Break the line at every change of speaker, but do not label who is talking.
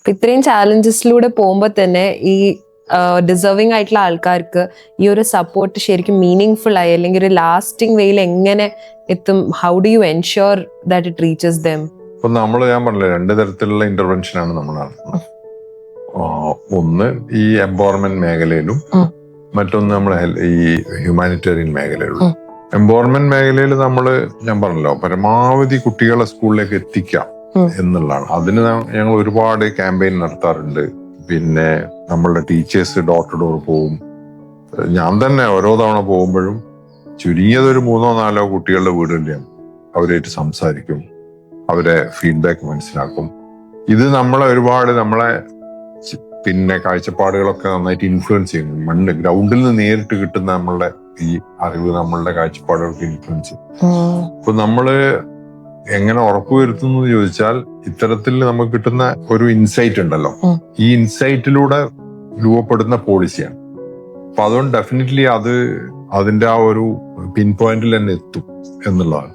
ഇത്രയും ചാലഞ്ചസിലൂടെ പോകുമ്പോൾ തന്നെ ഈ ഡിസേർവിംഗ് ആയിട്ടുള്ള ആൾക്കാർക്ക് ഈ ഒരു സപ്പോർട്ട് ശരിക്കും മീനിങ് ഫുൾ ആയി അല്ലെങ്കിൽ ഒരു ലാസ്റ്റിംഗ് വേയിൽ എങ്ങനെ എത്തും? How do you ensure that it reaches dum?
ഇപ്പൊ ഞാൻ പറഞ്ഞില്ല 2 തരത്തിലുള്ള ഇന്റർവെൻഷനാണ് നമ്മൾ നടത്തുന്നത്. ഒന്ന് ഈ എംപവർമെന്റ് മേഖലയിലും മറ്റൊന്ന് നമ്മൾ ഈ ഹ്യൂമാനിറ്റേറിയൻ മേഖലയിലും. എംപവർമെന്റ് മേഖലയിൽ ഞാൻ പറഞ്ഞല്ലോ പരമാവധി കുട്ടികളെ സ്കൂളിലേക്ക് എത്തിക്കാം എന്നുള്ളതാണ്. അതിന് ഞങ്ങൾ ഒരുപാട് ക്യാമ്പയിൻ നടത്താറുണ്ട്. പിന്നെ നമ്മളുടെ ടീച്ചേഴ്സ് ഡോർ ടു ഡോർ പോവും. ഞാൻ തന്നെ ഓരോ തവണ പോകുമ്പോഴും ചുരുങ്ങിയതൊരു 3-4 കുട്ടികളുടെ വീടുകളിൽ അവരായിട്ട് സംസാരിക്കും, അവരെ ഫീഡ്ബാക്ക് മനസ്സിലാക്കും. ഇത് നമ്മളെ പിന്നെ കാഴ്ചപ്പാടുകളൊക്കെ നന്നായിട്ട് ഇൻഫ്ലുവൻസ് ചെയ്യുന്നു. ഗ്രൗണ്ടിൽ നിന്ന് നേരിട്ട് കിട്ടുന്ന നമ്മളുടെ ഈ അറിവ് നമ്മളുടെ കാഴ്ചപ്പാടുകൾക്ക് ഇൻഫ്ലുവൻസ് ചെയ്യും. അപ്പൊ നമ്മള് എങ്ങനെ ഉറപ്പുവരുത്തുന്നു എന്ന് ചോദിച്ചാൽ, ഇത്തരത്തിൽ നമുക്ക് കിട്ടുന്ന ഒരു ഇൻസൈറ്റ് ഉണ്ടല്ലോ, ഈ ഇൻസൈറ്റിലൂടെ രൂപപ്പെടുന്ന പോളിസിയാണ്. അപ്പൊ അതുകൊണ്ട് ഡെഫിനറ്റ്ലി അതിന്റെ ആ ഒരു പിൻ പോയിന്റിൽ തന്നെ എത്തും എന്നുള്ളതാണ്.